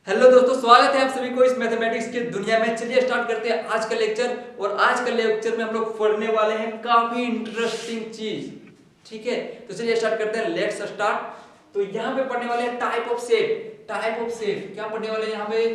Hello दोस्तों, स्वागत है आप सभी को इस मैथमेटिक्स की दुनिया में। चलिए स्टार्ट करते हैं आज का लेक्चर। और आज का लेक्चर में हम लोग पढ़ने वाले हैं काफी इंटरेस्टिंग चीज। ठीक है, तो चलिए स्टार्ट करते हैं। Let's start. तो यहाँ पे पढ़ने वाले हैं type of set. Type of set क्या पढ़ने वाले हैं यहाँ पे?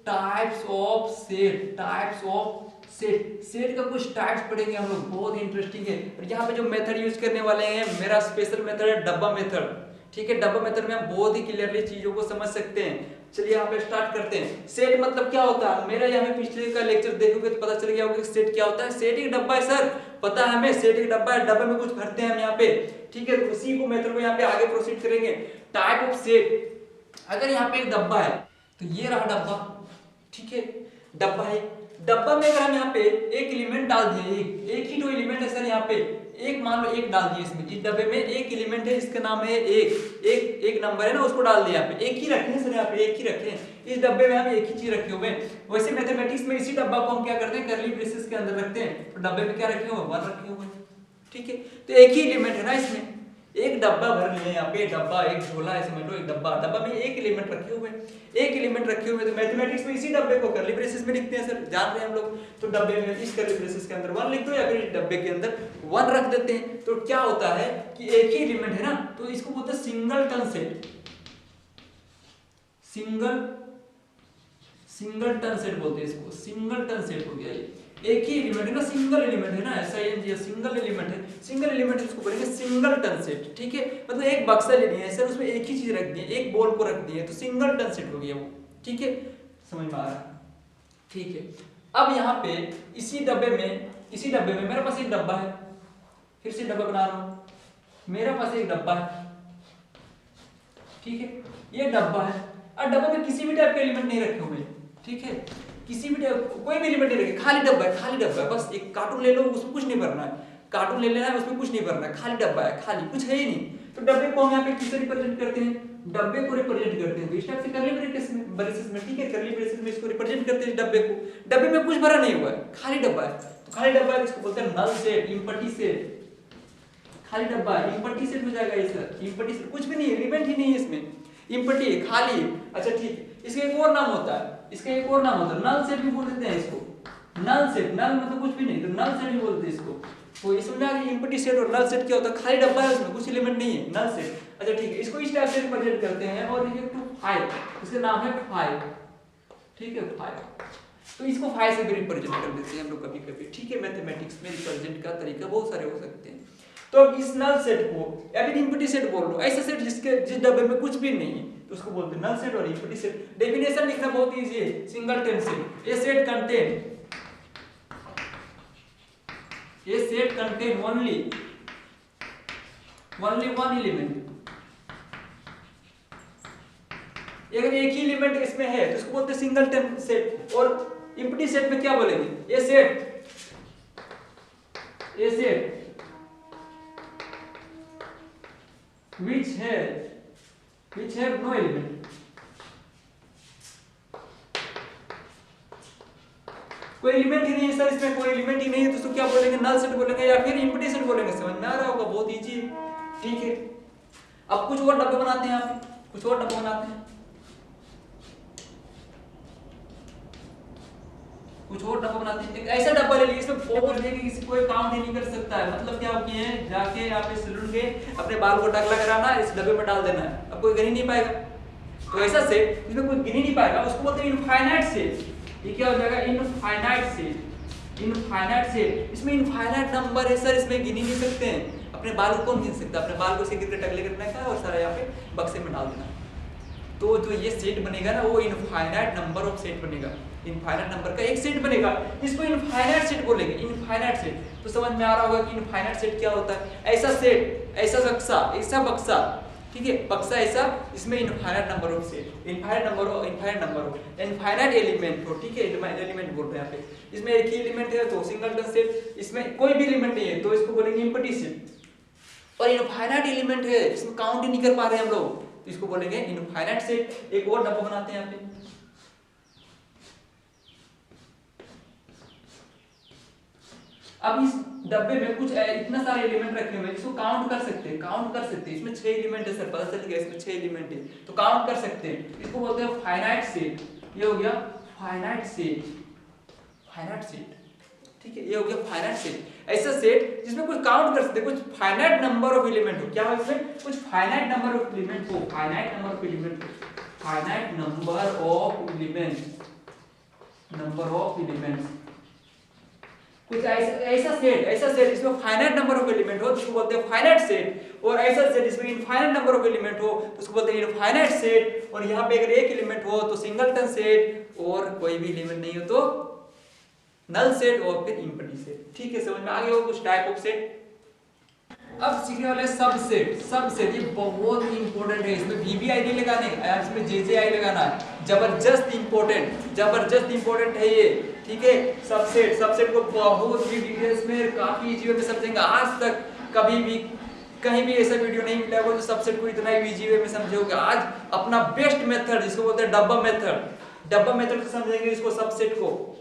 Types of set. Types of set. Set का कुछ टाइप्स पढ़ेंगे हम लोग, बहुत इंटरेस्टिंग है। और यहाँ पे जो मेथड यूज करने वाले हैं, मेरा स्पेशल मेथड है डब्बा मेथड। ठीक है, डब्बा मेथड में हम बहुत ही क्लियरली चीजों को समझ सकते हैं। चलिए यहाँ पे स्टार्ट करते हैं। सेट मतलब क्या होता है? मेरा यहाँ पे पिछले का लेक्चर देखोगे तो पता चल गया होगा कि सेट क्या होता है। सेट एक डब्बा है सर, पता है हमें। सेट एक डब्बा है, डब्बे में कुछ भरते हैं हम यहाँ पे। ठीक है, उसी को मेथड को यहाँ पे आगे प्रोसीड करेंगे। Type of set. अगर यहाँ पे एक डब्बा है तो ये रहा डब्बा। ठीक है, डब्बा है। डब्बा में अगर हम यहाँ पे एक एलिमेंट डाल दिए, एक ही तो एलिमेंट है सर यहाँ पे, एक मान लो एक डाल दिए इसमें। इस डब्बे में एक एलिमेंट है, इसका नाम है एक नंबर है ना, उसको डाल दिया यहाँ पे। एक ही रखे हैं सर, यहाँ पे एक ही रखे हैं। इस डब्बे में हम एक ही चीज रखे हुए हैं। वैसे मैथमेटिक्स में इसी डब्बा को हम क्या करते हैं, कर्ली ब्रेसेस के अंदर रखते हैं। तो डब्बे में क्या रखे हुए? 1 रखे हुए हैं। ठीक है, तो एक ही एलिमेंट है ना इसमें। एक डब्बा भर लिए यहाँ पे, डब्बा एक झोला है समझ लो, एक डब्बा। डब्बा में एक एलिमेंट रखे हुए हैं, एक एलिमेंट रखे हुए हैं। तो मैथमेटिक्स में इसी डब्बे को कर्ली ब्रेसेस में लिखते हैं सर, जान रहे हैं हम लोग। तो डब्बे में इस कर्ली ब्रेसेस के अंदर 1 लिख दो, या फिर इस डब्बे के अंदर 1 रख देते हैं। तो क्या होता है कि एक ही एलिमेंट है ना, तो इसको बोलते हैं सिंगलटन सेट। सिंगलटन सेट बोलते हैं इसको। सिंगलटन सेट हो गया ये। एक ही एलिमेंट है ना, सिंगल एलिमेंट है ना, ऐसा ही सिंगल एलिमेंट है। सिंगल एलिमेंट इसको बोलेंगे सिंगलटन सेट। ठीक है, मतलब एक बक्सा ले लिया है सर, उसमें एक ही चीज रख दी है, एक बॉल को रख दिया है, तो सिंगलटन सेट हो गया वो। ठीक है, समझ में आ रहा है? ठीक है, अब यहाँ पे इसी डब्बे में मेरे पास एक डब्बा है। फिर से डब्बा बना रहा हूं, मेरे पास एक डब्बा है। ठीक है, ये डब्बा है और डब्बे में किसी भी टाइप के एलिमेंट नहीं रखे हुए। ठीक है, किसी भी कोई भी एलिमेंट नहीं रखे, खाली डब्बा है, खाली डब्बा है। बस एक कार्टून ले लो, उसमें कुछ नहीं भरना है। कार्टून ले लेना है, उसमें कुछ नहीं भरना है, खाली डब्बा है, खाली कुछ है ही नहीं। तो डब्बे को हम यहाँ पे किससे रिप्रेजेंट करते हैं? डब्बे को रिप्रेजेंट करते हैं इस टाइप से, कर्ली ब्रेसेस में। ठीक है, कर्ली ब्रेसेस में इसको रिप्रेजेंट करते हैं इस डब्बे को। डब्बे में कुछ भरा नहीं हुआ है, खाली डब्बा है। तो खाली डब्बा है, इसको बोलते हैं नल सेट, इम्पटी सेट। खाली डब्बा है, इम्पटी सेट हो जाएगा ये सर। इम्पटी सेट कुछ भी नहीं है, एलिमेंट ही नहीं है इसमें, इम्पटी है, खाली है। अच्छा ठीक है, इसका एक और नाम होता है, नल सेट भी बोल देते हैं इसको। नल सेट, नल मतलब कुछ भी नहीं, तो नल सेट भी बोलते हैं इसको। तो ये समझ आ गया इम्पटी सेट और नल सेट क्या होता है? खाली डब्बा है, उसमें कुछ एलिमेंट नहीं है, नल सेट। अच्छा ठीक है, इसको इस टाइप से रिप्रेजेंट करते हैं। और ये टू 5, इसका नाम है 5। ठीक है, 5। तो इसको 5 से भी रिप्रेजेंट कर देते हैं हम लोग कभी कभी। ठीक है, मैथमेटिक्स में रिप्रेजेंट का तरीका बहुत सारे हो सकते हैं। तो अब इस नल सेट को या फिर इम्पटी सेट बोल लो, ऐसा सेट जिस डब्बे में कुछ भी नहीं है, तो उसको बोलते हैं नल सेट और इम्पटी सेट। डेफिनेशन लिखना बहुत इजी है, singleton set. A set contain only one element. अगर एक ही एलिमेंट इसमें है तो उसको बोलते हैं सिंगलटन सेट। और इम्पटी सेट में क्या बोलेंगे? A set which have no element। कोई एलिमेंट ही नहीं है सर इसमें, कोई एलिमेंट ही नहीं है, तो उसको क्या बोलेंगे? नल सेट बोलेंगे या फिर इम्पटी सेट बोलेंगे। समझ में आ रहा होगा, बहुत इजी है। ठीक है, अब कुछ और डब्बे बनाते हैं, आप कुछ और डब्बे बनाते हैं, कुछ और डब्बा बनाते हैं। एक ऐसा डब्बा ले लीजिए, इसमें फोर लेके किसी कोई काउंट ही नहीं कर सकता है। मतलब क्या किए हैं, जाके यहाँ पे सैलून के अपने बाल को टकला कराना, इस डब्बे में डाल देना है, अब कोई गिन ही नहीं पाएगा। तो ऐसा सेट जिसमें कोई गिन ही नहीं पाएगा, उसको बोलते हैं इनफाइनाइट सेट। ये क्या हो जाएगा? Infinite set. इसमें इनफाइनाइट नंबर है सर, इसमें गिन ही नहीं सकते हैं। अपने बाल को कौन गिन सकता है? अपने बाल को से गिन के टकले करना है और सारा यहाँ पे बक्से में डाल देना। तो जो ये सेट बनेगा ना, वो इनफाइनाइट नंबर ऑफ सेट बनेगा। इनफाइनाइट नंबर का एक सेट बनेगा, इसको इनफाइनाइट सेट बोलेंगे। इनफाइनाइट सेट तो समझ में आ रहा होगा कि इनफाइनाइट सेट क्या होता है। ऐसा सेट, ऐसा बक्सा, ऐसा बक्सा, ठीक है, बक्सा ऐसा, इसमें infinite number of set, infinite element हो। ठीक है, एलिमेंट बोल रहे हैं यहाँ पे। इसमें एक ही एलिमेंट है तो सिंगलटन सेट, इसमें कोई भी एलिमेंट नहीं है तो इसको बोलेंगे इम्पटी सेट। और इनफाइनाइट एलिमेंट है, इसमें काउंट ही नहीं कर पा रहे हम लोग, तो इसको बोलेंगे इनफाइनाइट सेट। एक और डब्बा बनाते हैं यहाँ पे। अब इस डब्बे में कुछ इतना सारे एलिमेंट रखे हुए हैं, इसको काउंट कर सकते हैं, इसमें 6 एलिमेंट है सर, पता चल गया इसमें 6 एलिमेंट है, तो काउंट कर सकते हैं। इसको बोलते हैं फाइनाइट सेट। ये हो गया फाइनाइट सेट, ठीक है, ये हो गया फाइनाइट सेट। ऐसा सेट जिसमें कुछ काउंट कर सकते हैं, कुछ फाइनाइट नंबर ऑफ एलिमेंट हो। क्या हो इसमें? कुछ फाइनाइट नंबर ऑफ एलिमेंट हो, फाइनाइट नंबर ऑफ एलिमेंट कुछ ऐसा सेट इसमें फाइनाइट नंबर ऑफ एलिमेंट हो, जिसको बोलते हैं फाइनाइट सेट। और ऐसा सेट जिसमें इनफाइनाइट नंबर ऑफ एलिमेंट हो, उसको बोलते हैं इनफाइनाइट सेट। और यहाँ पे अगर एक एलिमेंट हो तो सिंगलटन सेट, और कोई भी एलिमेंट नहीं हो तो नल सेट, और फिर एम्प्टी सेट। ठीक है, समझ में आ गया हो कुछ टाइप ऑफ सेट। अब सीखने वाले सबसेट ये बहुत ही इंपॉर्टेंट है। इसमें वीवीआईडी लगाने, इसमें जेजेआई लगाना है। जबरदस्त इंपॉर्टेंट है ये। ठीक है, सबसेट को बहुत ही डिटेल्स में, काफी इजी वे में समझेंगे। आज तक कभी भी कहीं भी ऐसा वीडियो नहीं मिला होगा जो सबसेट को इतना इजी वे में समझोगे। आज अपना बेस्ट मेथड, जिसको बोलते हैं डब्बा मेथड से समझेंगे इसको, सबसेट को।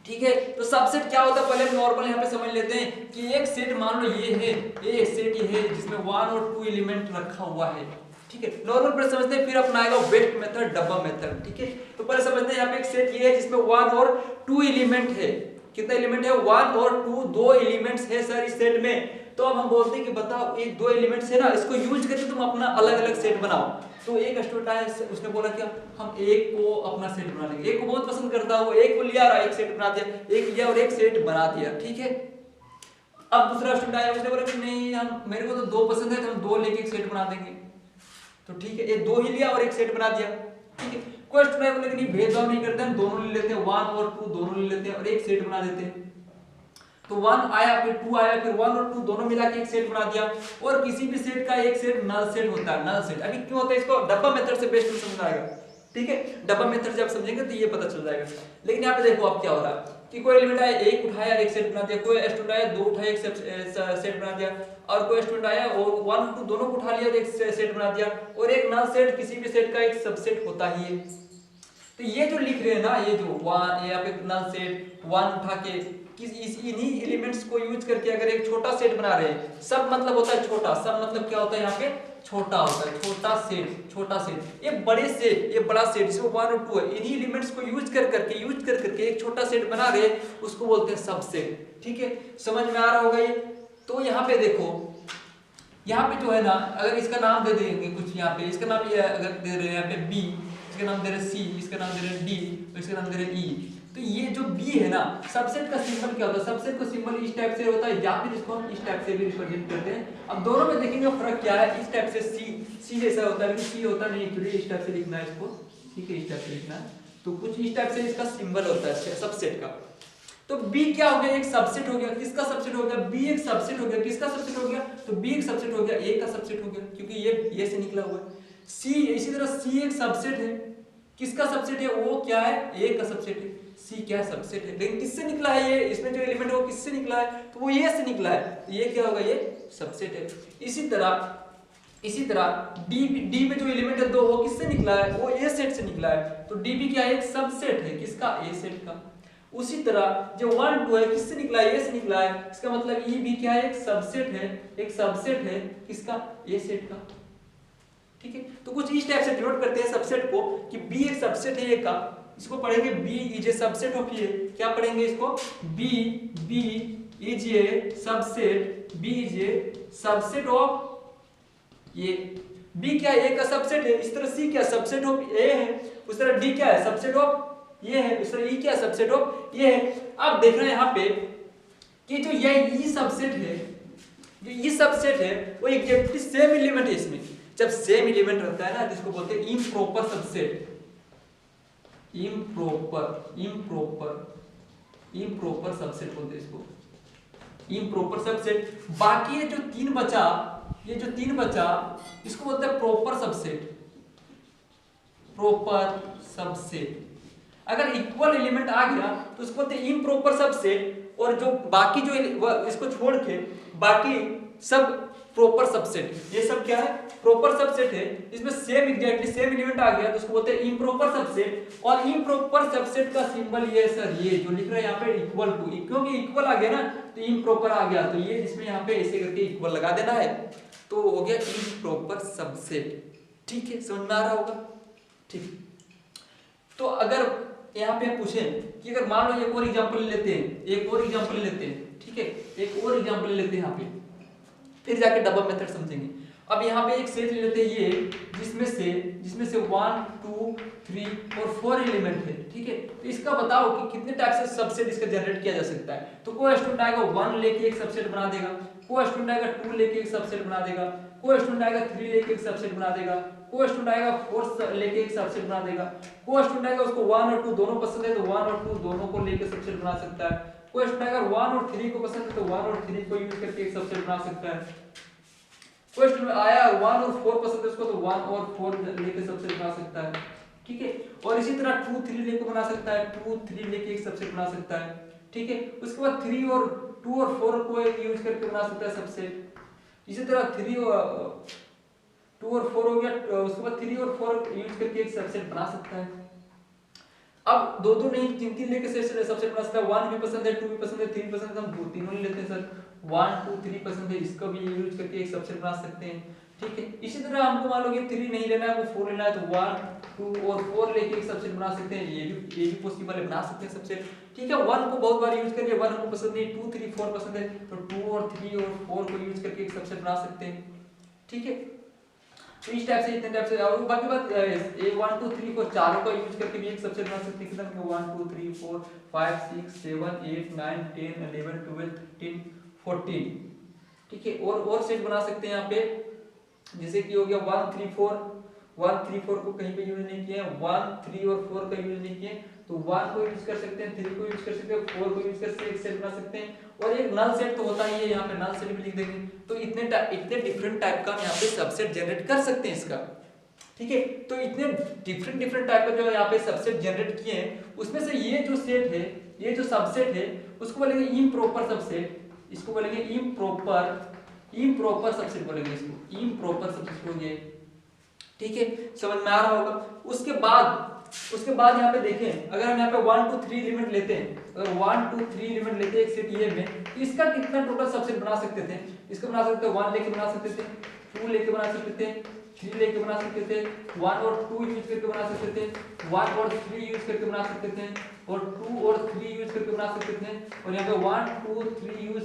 ठीक है, तो सबसेट क्या होता है पहले हम नॉर्मल यहाँ पे समझ लेते हैं कि एक सेट मान लो ये है, एक सेट ये है जिसमें 1 और 2 एलिमेंट रखा हुआ है। ठीक है, नॉर्मल पर समझते हैं, फिर अपनाएगा बेस्ट मेथड, डब्बा मेथड। ठीक है, तो पहले समझते हैं यहाँ पे एक सेट ये है जिसमें 1 और 2 एलिमेंट है। कितना एलिमेंट है? 1 और 2, 2 एलिमेंट्स है सर इस सेट में। तो अब हम बोलते हैं कि बताओ एक 2 एलिमेंट्स है ना, इसको यूज करके तुम अपना अलग अलग सेट बनाओ। तो एक स्टूडेंट आया, उसने बोला क्या हम एक को अपना सेट बना लेंगे, एक को बहुत पसंद करता है वो, एक को लिया और एक सेट बना दिया, एक लिया और एक सेट बना दिया। ठीक है, अब दूसरा स्टूडेंट आया, उसने बोला कि नहीं हम, मेरे को तो 2 पसंद है तो हम 2 लेके एक सेट बना देंगे। तो ठीक है, ये 2 ही लिया और एक सेट बना दिया। ठीक है, कोई स्टूडेंट बोले कि नहीं भेदभाव नहीं करते, हम दोनों ले लेते हैं, 1 और 2 दोनों ले लेते हैं और एक सेट बना देते हैं। तो 1 आया फिर 2 आया, फिर 1 और 2 दोनों मिला के एक सेट बना दिया। और किसी भी सेट का एक सेट नल सेट होता है, नल सेट। अभी क्यों होता है इसको डब्बा मेथड से बेस्ट में समझ आएगा। ठीक है, डब्बा मेथड जब समझेंगे तो ये पता चल जाएगा। लेकिन यहाँ पे देखो अब क्या हो रहा है कि कोई एलिमेंट आया, एक उठाया एक सेट बना दिया, कोई स्टूडेंट आया 2 उठाया एक सेट बना दिया, और कोई स्टूडेंट आया और 1 और 2 दोनों को उठा लिया और एक सेट बना दिया। और एक नल सेट किसी भी सेट का एक सबसेट होता ही है। तो ये जो लिख रहे हैं ना, ये जो 1 यहाँ पे नल सेट 1 उठा के इन्हीं एलिमेंट्स को यूज करके अगर एक छोटा सेट बना रहे हैं, सब मतलब होता है छोटा, सब मतलब क्या होता है यहाँ पे छोटा होता है, छोटा सेट। ये बड़े सेट, ये बड़ा सेट जिसमें 1 और 2 है, इन्हीं एलिमेंट्स को यूज कर करके एक छोटा सेट बना रहे हैं, उसको बोलते हैं सबसेट। ठीक है, समझ में आ रहा होगा ये। तो यहाँ पे देखो, यहाँ पे जो है ना, अगर इसका नाम दे देंगे कुछ, यहाँ पे इसका नाम ये अगर दे रहे हैं यहाँ पे बी, इसका नाम दे रहे सी, इसका नाम दे रहे डी, इसका नाम दे रहे ई। तो ये जो बी है ना, सबसेट का सिंबल क्या होता है? सबसेट का सिंबल इस टाइप से होता है, या फिर इसको हम इस टाइप से भी रिप्रेजेंट करते हैं। अब दोनों में देखेंगे फर्क क्या है। इस टाइप से सी जैसा होता है, लेकिन सी होता नहीं, एक्चुअली इस टाइप से लिखना है इसको। ठीक है, इस टाइप से लिखना है, तो कुछ इस टाइप से इसका सिंबल होता है सबसेट का। तो बी क्या हो गया? एक सबसेट हो गया। किसका सबसेट हो गया? बी एक सबसेट हो गया। किसका सबसेट हो गया? तो बी एक सबसेट हो गया, ए का सबसेट हो गया, क्योंकि ये से निकला हुआ है। सी इसी तरह सी एक सबसेट है। किसका सबसेट है? वो क्या है? ए का सबसेट है। सी क्या सबसेट है, लेकिन किससे निकला है ये? इसमें जो एलिमेंट है वो किससे निकला है? तो वो ए से निकला है, तो ये क्या होगा? ये सबसेट है। इसी तरह डी में जो एलिमेंट है 2, वो किससे निकला है? वो ए सेट से निकला है, तो डी भी क्या है? एक सबसेट है। किसका? ए सेट का। उसी तरह जो 1 2 है, किससे निकला है? ए से निकला है। इसका मतलब ई भी क्या है? एक सबसेट है। एक सबसेट है किसका? ए सेट का। ठीक है, तो कुछ इस टाइप से डिनोट करते हैं सबसेट को कि बी एक सबसेट है ए का। इसको पढ़ेंगे B is a subset of A. क्या पढ़ेंगे इसको? B is a subset, B is a subset of A. B क्या है? ए का सबसेट है। इस तरह सी क्या सबसेट ऑफ ए है, उस तरह डी क्या है? सबसेट ऑफ ये है, उस तरह ई क्या सबसेट ऑफ ये है। अब देख रहे हैं यहाँ पे कि जो ये ई सबसेट है, जो ई सबसेट है वो एग्जैक्टली सेम एलिमेंट है इसमें। जब सेम एलिमेंट रहता है ना, जिसको बोलते हैं इम्प्रॉपर सबसेट। इम्प्रॉपर सबसेट बोलते हैं इसको, इम्प्रॉपर सबसेट। बाकी ये जो तीन बचा इसको बोलते हैं प्रॉपर सबसेट। अगर इक्वल एलिमेंट आ गया तो उसको बोलते हैं इम्प्रॉपर सबसेट। और जो बाकी जो इसको छोड़ के बाकी सब प्रॉपर सबसेट। ये सब क्या है? प्रॉपर सबसेट है। इसमें सेम एग्जैक्टली सेम एलिमेंट आ गया तो उसको बोलते हैं इम्प्रॉपर सबसेट। और इम्प्रॉपर सबसेट का सिंबल ये है सर, ये जो लिख रहे हैं यहाँ पे इक्वल टू, क्योंकि इक्वल आ गया ना तो इम्प्रॉपर आ गया, तो ये इसमें यहाँ पे ऐसे करके इक्वल लगा देना है तो हो गया इम्प्रॉपर सबसेट। ठीक है, समझ में आ रहा होगा? ठीक। तो अगर यहाँ पे पूछे कि अगर मान लो एक और एग्जांपल लेते हैं, एक और एग्जांपल लेते हैं, ठीक है, एक और एग्जांपल लेते हैं यहाँ पे, फिर जाके डबल मेथड समझेंगे। अब यहाँ पे एक सेट ले लेते हैं ये, जिसमें से 1 2 3 और 4 एलिमेंट है, ठीक है। तो इसका बताओ कि कितने टाइप से सबसेट इसका जनरेट किया जा सकता है। तो कोई स्टूडेंट आएगा 1 लेके एक सबसेट बना देगा, कोई स्टूडेंट आएगा 2 लेके एक सबसेट बना देगा, कोई स्टूडेंट आएगा 3 लेके एक सबसेट बना देगा, कोई स्टूडेंट आएगा 4 लेके एक सबसेट बना देगा, कोई स्टूडेंट आएगा उसको 1 और 2 दोनों पसंद है तो 1 और 2 दोनों को लेके सबसेट बना सकता है, कोई स्टूडेंट अगर 1 और 3 को पसंद है तो 1 और 3 को यूज करके एक सबसेट बना सकता है, कोई स्टूडेंट आया 1 और 4 पसंद है उसको तो 1 और 4 लेके सबसेट बना सकता है, ठीक है। और इसी तरह 2 3 लेके बना सकता है, 2 3 लेके एक सबसेट बना सकता है, ठीक है। उसके बाद 3 और 2 और 4 को यूज करके बना सकता है सबसेट। इसी तरह 3 और 2 और 4 हो गया, उसके बाद 3 और 4 यूज करके एक सबसेट बना सकता है। अब दो नहीं 3 लेके सबसेट बना सकता है, 1 भी पसंद है, 2 भी पसंद है, 3 पसंद है, तो हम तीनों ही लेते हैं सर, 1 2 3 पसंद है, इसको भी यूज करके एक सबसेट बना सकते हैं, ठीक है। इसी तरह हमको मान लो कि 3 नहीं लेना है, वो 4 लेना है, तो 1 2 और 4 लेके एक सबसेट बना सकते हैं, ये भी पॉसिबल है, बना सकते हैं सबसेट, ठीक है। 1 को बहुत बार यूज करके 1 हमको पसंद नहीं, 2 3 4 पसंद है तो 2 और 3 और 4 को यूज करके एक सबसेट बना सकते हैं, ठीक है। तो इस टाइप से इतने टाइप से, और बाकी बात ए 1 2 3 को चारों का यूज करके भी एक सबसेट बना सकते हैं, कितना 1 2 3 4 5 6 7 8 9 10 11 12 13 14, ठीक है। और सेट बना सकते हैं यहाँ पे, जैसे कि हो गया 1 3 4 को कहीं पे यूज नहीं किए, 1 3 और 4 का यूज नहीं किए, तो 1 को यूज कर सकते हैं, 3 को यूज कर सकते हैं, 4 को यूज करके एक सेट बना सकते हैं, और एक नल सेट तो होता ही है, यहाँ पे नल सेट भी लिख देंगे। तो इतने डिफरेंट टाइप का हम यहाँ पे सबसेट जनरेट कर सकते हैं इसका, ठीक है। तो इतने डिफरेंट टाइप का जो यहाँ पे सबसेट जनरेट किए हैं, उसमें से ये जो सेट है, ये जो सबसेट है, उसको बोलेंगे इम्प्रॉपर सबसेट, इसको बोलेंगे इम्प्रॉपर सबसेट बोलेंगे, इसको इम्प्रॉपर सबसेट बोलेंगे, ठीक है। समझ में आ रहा होगा? उसके बाद यहाँ पे देखें, अगर हम यहाँ पे 1 2 3 एलिमेंट लेते हैं, अगर 1 2 3 एलिमेंट लेते हैं एक सेट ये में, इसका कितना टोटल सबसेट बना सकते थे? इसको बना सकते थे 1 लेके बना सकते थे, 2 लेके बना सकते थे, 3 लेके बना सकते थे, 1 और 2 यूज करके बना सकते थे, 1 और 3 यूज करके बना सकते थे, और 2 और 3 यूज करके बना सकते थे, और यहाँ पे 1 2 3 यूज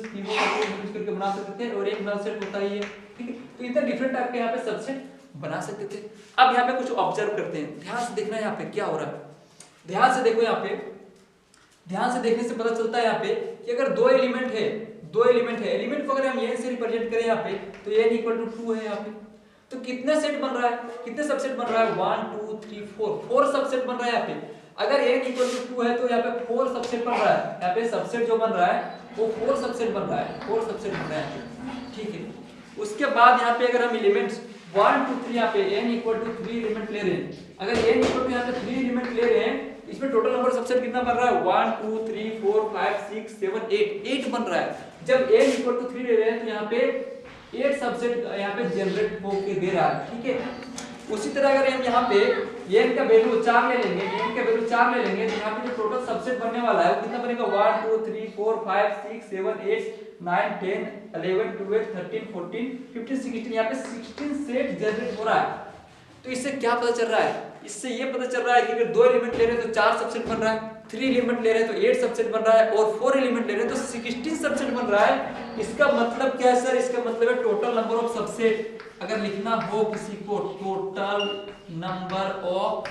करके बना सकते थे, और एक नल सेट होता ही है, ठीक है। तो इतने डिफरेंट टाइप के यहाँ पे सबसेट बना सकते थे। अब यहाँ पे कुछ ऑब्जर्व करते हैं, ध्यान से देखना यहाँ पे क्या हो रहा है, ध्यान से देखो यहाँ पे, ध्यान से देखने से पता चलता है यहाँ पे कि अगर दो एलिमेंट है, एलिमेंट को अगर हम n से रिप्रेजेंट करें यहाँ पे, तो n इक्वल टू 2 है यहाँ पे, तो कितने सेट बन रहा है, कितने सबसेट बन रहा है, 1 2 3 4 सबसेट बन रहा है यहाँ पे। अगर n इक्वल टू 2 है तो यहाँ पे 4 सबसेट बन रहा है, यहाँ पे सबसेट जो बन रहा है वो 4 सबसेट बन रहा है, 4 सबसेट बन रहा है, ठीक है। उसके बाद यहाँ पे अगर हम एलिमेंट्स 1 2 3 यहाँ पे n इक्वल टू 3 एलिमेंट ले रहे हैं, अगर n इक्वल टू यहाँ पे 3 एलिमेंट ले रहे हैं, इसमें टोटल नंबर सबसेट कितना बन रहा है, 1 2 3 4 5 6 7 8 बन रहा है। जब n इक्वल टू 3 ले रहे हैं तो यहाँ पे 8 सबसेट यहाँ पे जनरेट होके दे रहा है, ठीक है। उसी तरह अगर हम यहाँ पे n का वैल्यू 4 ले लेंगे, तो यहाँ पे जो टोटल सबसेट बनने वाला है वो कितना बनेगा, 1 2 3 4 5 6 7 8 9 10 11 12 13 14 15 16, यहाँ पे 16 सेट जनरेट हो रहा है। तो इससे क्या पता चल रहा है, इससे ये पता चल रहा है कि अगर 2 एलिमेंट ले रहे हैं तो 4 सबसेट बन रहा है, 3 एलिमेंट ले रहे हैं तो 8 सबसेट बन रहा है, और 4 एलिमेंट ले रहे हैं तो 16 सबसेट बन रहा है। इसका मतलब क्या है सर, इसका मतलब है टोटल नंबर ऑफ सबसेट, अगर लिखना हो किसी को total number of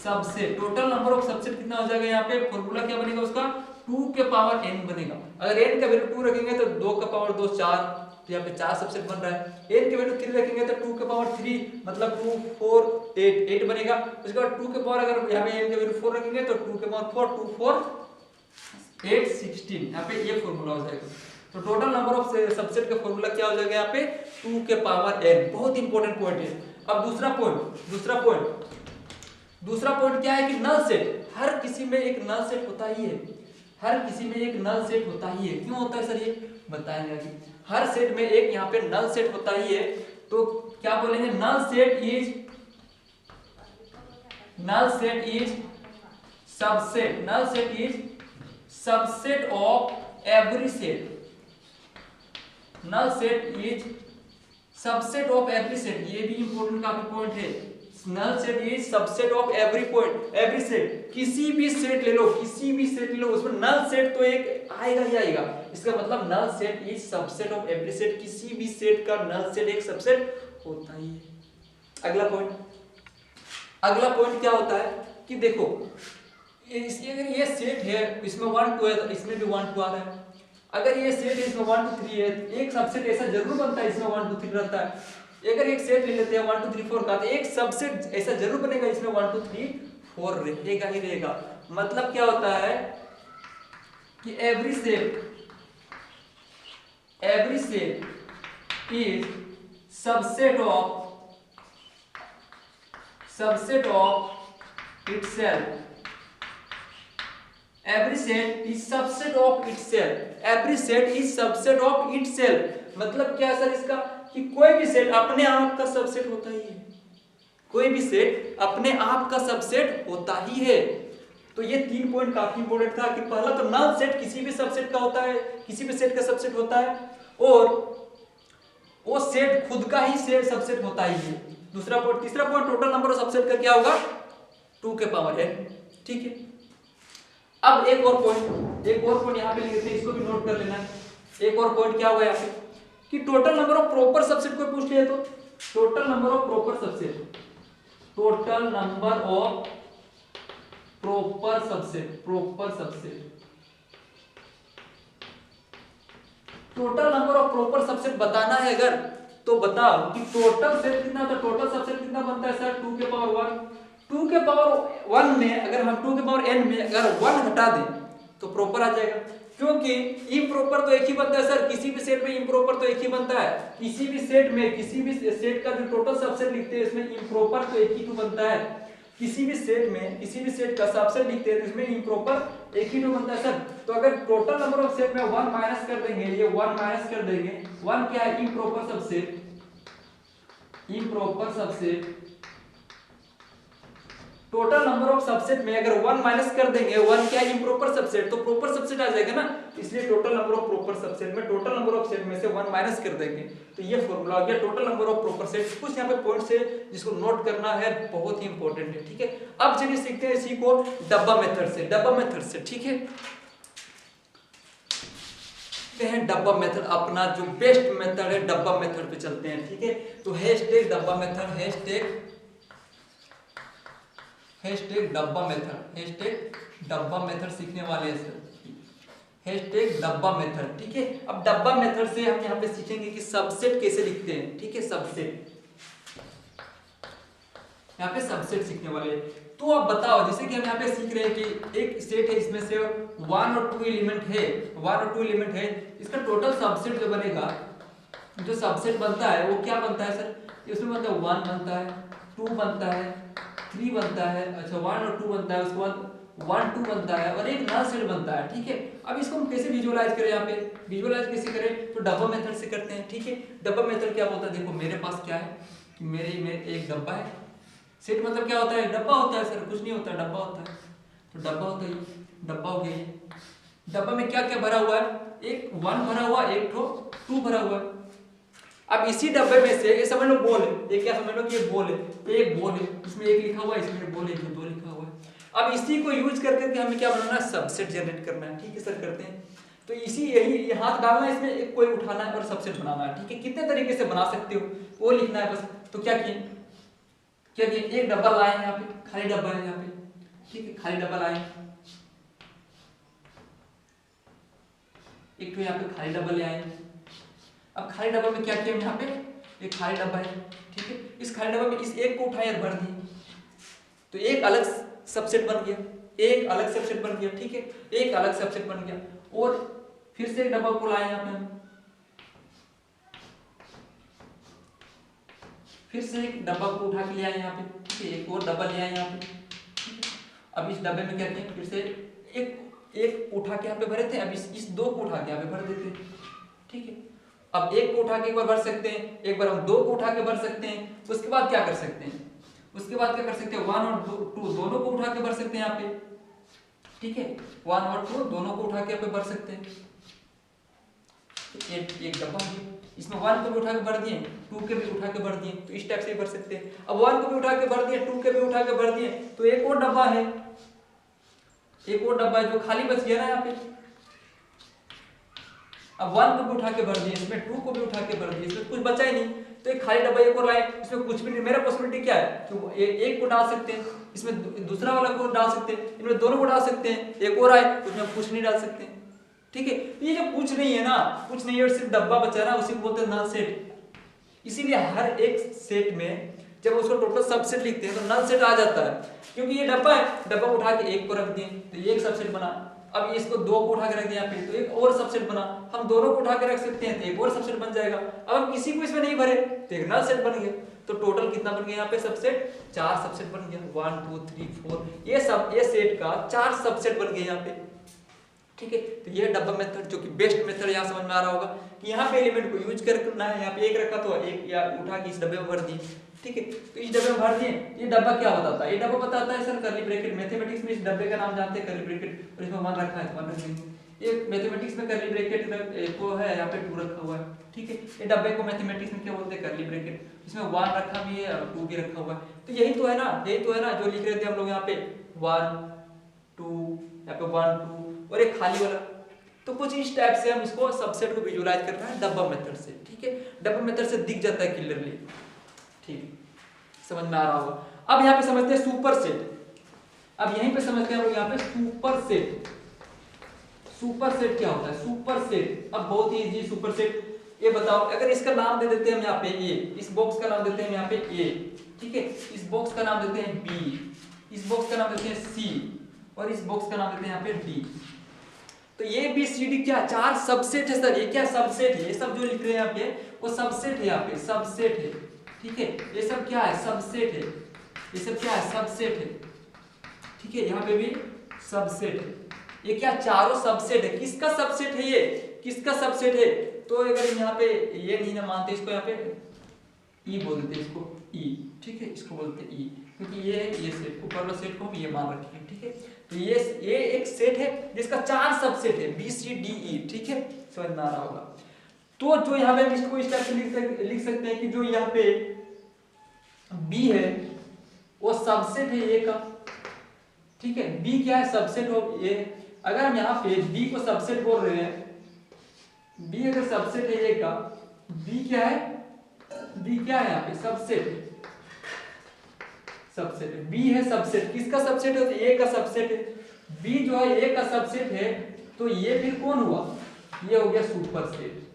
subset, total number of subset कितना हो जाएगा, यहाँ पे फॉर्मूला क्या बनेगा उसका, 2 के पावर n बनेगा। अगर n का वैल्यू 2 रखेंगे तो 2 का पावर 2 4, तो यहाँ पे 4 सबसेट बन रहा है। n के वैल्यू 3 रखेंगे तो 2 के पावर 3 मतलब 2 4 8 बनेगा। उसके बाद 2 के पावर अगर यहाँ पे n के वैल्यू 4 रखेंगे तो 2 के पावर 4 2 4 8 16, यहाँ पे ये फॉर्मूला हो जाएगा। तो टोटल नंबर ऑफ सबसेट का फॉर्मूला क्या हो जाएगा यहाँ पे, 2 के पावर n। बहुत इंपॉर्टेंट पॉइंट है। अब दूसरा पॉइंट क्या है कि नल सेट, हर किसी में एक नल सेट होता ही है, क्यों होता है सर ये बताएंगे कि हर सेट में एक यहाँ पे नल सेट होता ही है। तो क्या बोलेंगे, null set is subset, null set is subset of every set, null set is subset of every set. ये भी इंपॉर्टेंट काफी पॉइंट है। Null set is subset of every set. किसी भी सेट ले लो, किसी भी सेट ले लो, उसमें नल सेट तो एक आएगा ही आएगा। इसका मतलब null set is subset of every set, किसी भी सेट का नल सेट एक सबसेट होता ही है। अगला पॉइंट क्या होता है कि देखो अगर ये सेट है, इसमें 1 2 है तो इसमें भी 1 2 आ रहा है। अगर ये सेट है इसमें 1 2 3 है, एक सबसेट ऐसा जरूर बनता है इसमें 1 2 3 रहता है। अगर एक सेट ले लेते हैं 1 2 3 4 का, तो एक सबसेट ऐसा जरूर बनेगा इसमें 1 2 3 4 रहेगा ही रहेगा। मतलब क्या होता है कि every set is subset of itself। Every set is subset of itself। Every set is subset of itself। मतलब क्या सर इसका कि कोई भी सेट अपने आप का सबसेट होता ही है, कोई भी सेट अपने आप का सबसेट होता ही है। तो ये 3 पॉइंट काफी इंपॉर्टेंट था कि पहला तो नल सेट किसी भी सबसेट का होता है, किसी भी सेट का सबसेट होता है, और वो सेट खुद का ही सेट सबसेट होता ही है। दूसरा पॉइंट, तीसरा point, total number of subset का क्या होगा 2 के पावर n। ठीक है, अब एक और पॉइंट यहाँ पे लिखते हैं, इसको भी नोट कर लेना है। एक और पॉइंट क्या हुआ यहाँ पे कि total number of proper subset कोई पूछ लिया तो total number of proper subset, total number of proper subset total number of proper subset बताना है अगर, तो बताओ कि टोटल सेट कितना होता है, टोटल सबसेट कितना बनता है सर 2 के पावर 1। 2 के पावर 1 में अगर हम 2 के पावर n में अगर 1 हटा दें तो प्रॉपर आ जाएगा, क्योंकि इम्प्रॉपर तो एक ही बनता है सर, किसी भी सेट में इम्प्रॉपर तो एक ही बनता है। किसी भी सेट का जो टोटल सबसेट लिखते हैं इसमें इम्प्रॉपर तो एक ही तो बनता है। किसी भी सेट का सबसेट लिखते हैं तो इसमें इम्प्रॉपर एक ही तो बनता है सर। तो अगर टोटल नंबर ऑफ सेट में 1 माइनस कर देंगे, ये 1 माइनस कर देंगे, 1 क्या है improper subset. Total number of subset में अगर 1 माइनस कर देंगे, 1 क्या है इम्प्रॉपर सबसेट, तो प्रॉपर सबसेट आ जाएगा ना। इसलिए total number of proper subset में टोटल नंबर ऑफ सेट में से 1 माइनस कर देंगे, तो ये फॉर्मूला आ गया total number of proper set. कुछ यहाँ पे पॉइंट्स है जिसको नोट करना है, बहुत ही इंपॉर्टेंट है। ठीक है, अब चलिए सीखते हैं इसी को डब्बा मेथड से। ठीक है, डब्बा मेथड अपना जो बेस्ट मेथड है, डब्बा मेथड पे चलते हैं। ठीक है, तो हैशटैग डब्बा मेथड, हैशटैग डब्बा मेथड सीखने वाले हैं सर, हैशटैग डब्बा मेथड। ठीक है, अब डब्बा मेथड से हम यहाँ पे सीखेंगे कि सबसेट कैसे लिखते हैं। ठीक है, यहाँ पे सबसेट सीखने वाले। तो आप बताओ, जैसे कि हम यहाँ पे सीख रहे हैं कि एक सेट है, इसमें से 1 और 2 एलिमेंट है, इसका टोटल सबसेट जो बनेगा, जो सबसेट बनता है वो क्या बनता है सर, इसमें बनता है 1 बनता है, 2 बनता है, 3 बनता है, अच्छा 1 और 2 बनता है, उसके बाद 1 2 बनता है और एक नल सेट बनता है। ठीक है, अब इसको हम कैसे विजुअलाइज करें, यहाँ पे विजुअलाइज कैसे करें, तो डब्बा मेथड से करते हैं। ठीक है, डब्बा मेथड क्या बोलता है, देखो मेरे पास क्या है कि मेरे एक डब्बा है। सेट मतलब क्या होता है, डब्बा होता है सर, कुछ नहीं होता, डब्बा होता है। तो डब्बा होता है, डब्बा हो गया। डब्बा में क्या क्या भरा हुआ है, एक 1 भरा हुआ, एक 2 भरा हुआ है। अब इसी डब्बे में से ये समझ लो बॉल है, ये क्या समझ लो कि ये बॉल है, तो एक बॉल है, इसमें 1 लिखा हुआ है, इसमें बॉल है, 2 लिखा हुआ है। अब इसी को यूज करके हमें क्या बनाना है, सबसेट जनरेट करना है। ठीक है सर, करते हैं। तो यही हाथ डालना है इसमें, एक कोई उठाना है और सबसेट बनाना है। ठीक है, कितने तरीके से बना सकते हो वो लिखना है बस। तो क्या किए, एक डब्बा लाए यहाँ पे, खाली डब्बा है यहाँ पे। ठीक है, खाली डब्बा लाए, एक तो यहाँ पे खाली डब्बा ले आए। अब खाली डब्बा में क्या किया यहाँ पे, एक खाली डब्बा है। ठीक है, इस खाली डब्बा में इस एक को उठाए और भर दिए, तो एक अलग सबसेट बन गया, एक अलग सबसेट बन गया। ठीक है, एक अलग सबसेट बन गया। और फिर से एक डब्बा को लाए यहाँ पे हम, फिर से एक डब्बा को उठा के ले आए यहाँ पे। ठीक है, एक और डब्बा ले आए यहाँ पे। अब इस डब्बे में क्या किया, फिर से एक उठा के यहाँ पे भरे थे, अब इस 2 को उठा के यहाँ पे भर देते। ठीक है, अब एक को उठा के एक बार भर सकते हैं, एक बार हम दो को उठा के भर सकते हैं। उसके बाद क्या कर सकते हैं, उसके बाद क्या कर सकते हैं, 1 और 2 दोनों को उठा के भर सकते हैं यहाँ पे, ठीक है। 1 और 2 दोनों को उठा के यहाँ पे भर सकते हैं। एक डब्बा हो गया, इसमें 1 को भी उठा के भर दिए, 2 के भी उठा के भर दिए, तो इस टाइप से भी भर सकते हैं। अब 1 को भी उठा के भर दिए, 2 के भी उठा के भर दिए, तो एक और डब्बा है, एक और डब्बा है जो खाली बच गया ना यहाँ पे। अब 1 को भी उठा के भर दिए, इसमें 2 को भी उठा के भर दिए, इसमें कुछ बचा ही नहीं, तो एक खाली डब्बा एक और लाए, इसमें कुछ भी नहीं। मेरा पॉसिबिलिटी क्या है कि एक को डाल सकते हैं, इसमें दूसरा वाला को डाल सकते हैं, इनमें दोनों को डाल सकते हैं, एक और आए उसमें कुछ नहीं डाल सकते, ठीक है। ये जो कुछ नहीं है ना, कुछ नहीं है और सिर्फ डब्बा बचा ना, उसी को बोलते हैं नल सेट। इसीलिए हर एक सेट में जब उसको टोटल सबसेट लिखते हैं तो नल सेट आ जाता है, क्योंकि ये डब्बा है, डब्बा को उठा के एक को रख दिए तो ये एक सबसेट बना। अब इसको 2 को उठा के रख दिया फिर तो एक और सबसेट बना, हम दोनों को उठा के रख सकते हैं तो एक और सबसेट बन जाएगा। अब हम किसी को इसमें नहीं भरे तो एक नल सेट बन गया। तो टोटल कितना बन गया यहाँ पे सबसेट, 4 सबसेट बन गया, 1 2 3 4, ये सेट का 4 सबसेट बन गए यहाँ पे, ठीक है। तो ये डब्बा मेथड जो कि बेस्ट मेथड यहाँ समझ में आ रहा होगा कि यहाँ पे एलिमेंट को यूज करना है। यहाँ पे एक रखा तो एक या उठा के इस डब्बे में भर दिए, ठीक है। तो इस डब्बे में भर दिए, ये डब्बा क्या बताता है, ये डब्बा बताता है सर कर्ली ब्रैकेट। मैथमेटिक्स में इस डब्बे का नाम जानते हैं कर्ली ब्रैकेट, और इसमें 1 रखा है तो 1 रख देंगे। ये मैथमेटिक्स में कर्ली ब्रैकेट को है, यहाँ पे 2 रखा हुआ है, ठीक है। ये डब्बे को मैथमेटिक्स में क्या बोलते हैं, कर्ली ब्रैकेट। इसमें 1 रखा भी है और 2 भी रखा हुआ है। तो यही तो है ना, यही तो है ना जो लिख रहे थे हम लोग यहाँ पे 1 2, यहाँ पे 1 2 और एक खाली वाला। तो कुछ इस टाइप से हम इसको सबसेट को विजुलाइज कर रहे हैं डब्बा मेथड से, ठीक है। डब्बा मेथड से दिख जाता है क्लियरली, ठीक, समझ में आ रहा होगा। अब यहाँ पे समझते हैं सुपर सेट। अब यहीं पे समझते हैं हम लोग यहाँ पे सुपर सेट। सुपर सेट क्या होता है, सुपर सेट। अब बहुत ही इजी सुपर सेट, ये बताओ अगर इसका नाम दे देते हैं हम यहाँ पे ए, इस बॉक्स का नाम देते हैं यहाँ पे ए, ठीक है। इस बॉक्स का नाम देते हैं बी, इस बॉक्स का नाम देते हैं सी और इस बॉक्स का नाम देते हैं यहाँ पे डी। तो ये बी सी डी क्या 4 सबसेट है सर, ये क्या सबसेट है, ये सब जो लिख रहे हैं यहाँ पे वो सबसेट है, यहाँ पे सबसेट है, ठीक है। ये सब क्या है, सबसेट है, ये सब क्या है, सबसेट है, ठीक है। यहाँ पे भी सबसेट है, ये क्या चारों सबसेट है। किसका सबसेट है ये, किसका सबसेट है, तो अगर यहाँ पे ये नहीं ना मानते, इसको यहाँ पे ई बोल देते हैं, इसको ई, ठीक है, इसको बोलते हैं ई, क्योंकि ये सेट ऊपर वाला सेट को हम ये मान रखे हैं, ठीक है। तो ये एक सेट है जिसका 4 सबसेट है बी सी डी ई, ठीक है, समझ में आ रहा होगा। तो जो यहाँ पे हम इसको इस टाइप से लिख सकते हैं कि जो यहाँ पे बी है वो सबसेट है ए का, ठीक है। बी क्या है, सबसेट ऑफ ए। अगर हम यहाँ पे बी को सबसेट बोल रहे हैं, बी अगर सबसेट है ए का, बी क्या है, बी क्या है यहाँ पे सबसेट, सबसेट है, बी है सबसेट। किसका सबसेट है, ए का सबसेट है। बी जो है ए का सबसेट है, तो ये फिर कौन हुआ, ये हो गया सुपर सेट,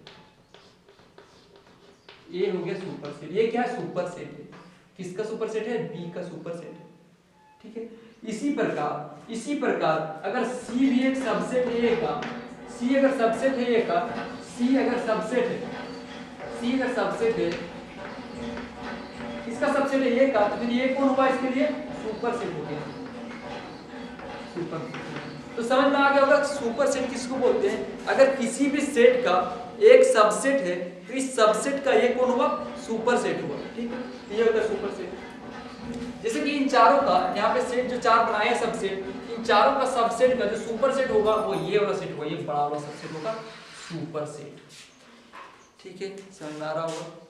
ये हो गया सुपर सेट। ये क्या है, सुपर सेट है। किसका सुपर सेट है, बी का सुपर सेट है, ठीक है। इसी प्रकार अगर सी भी एक सबसेट है ए का, सी अगर सबसेट है ए का, सी अगर सबसेट है, सी अगर सबसेट है, इसका सबसेट है ए का, तो फिर ये कौन हुआ, इसके लिए सुपर सेट हो गया, सुपर सेट। तो समझ में आ गया होगा सुपर सेट किसको बोलते हैं। अगर किसी भी सेट का एक सबसेट है तो इस सबसेट का ये कौन हुआ, सुपर सेट हुआ, ठीक है। ये होता है सुपर सेट। जैसे कि इन चारों का यहाँ पे सेट जो 4 बनाए हैं सबसेट, इन चारों का सबसेट का जो सुपर सेट होगा वो ये वाला सेट होगा, ये बड़ा वाला सबसेट होगा सुपर सेट, ठीक है, समझ में आ रहा होगा।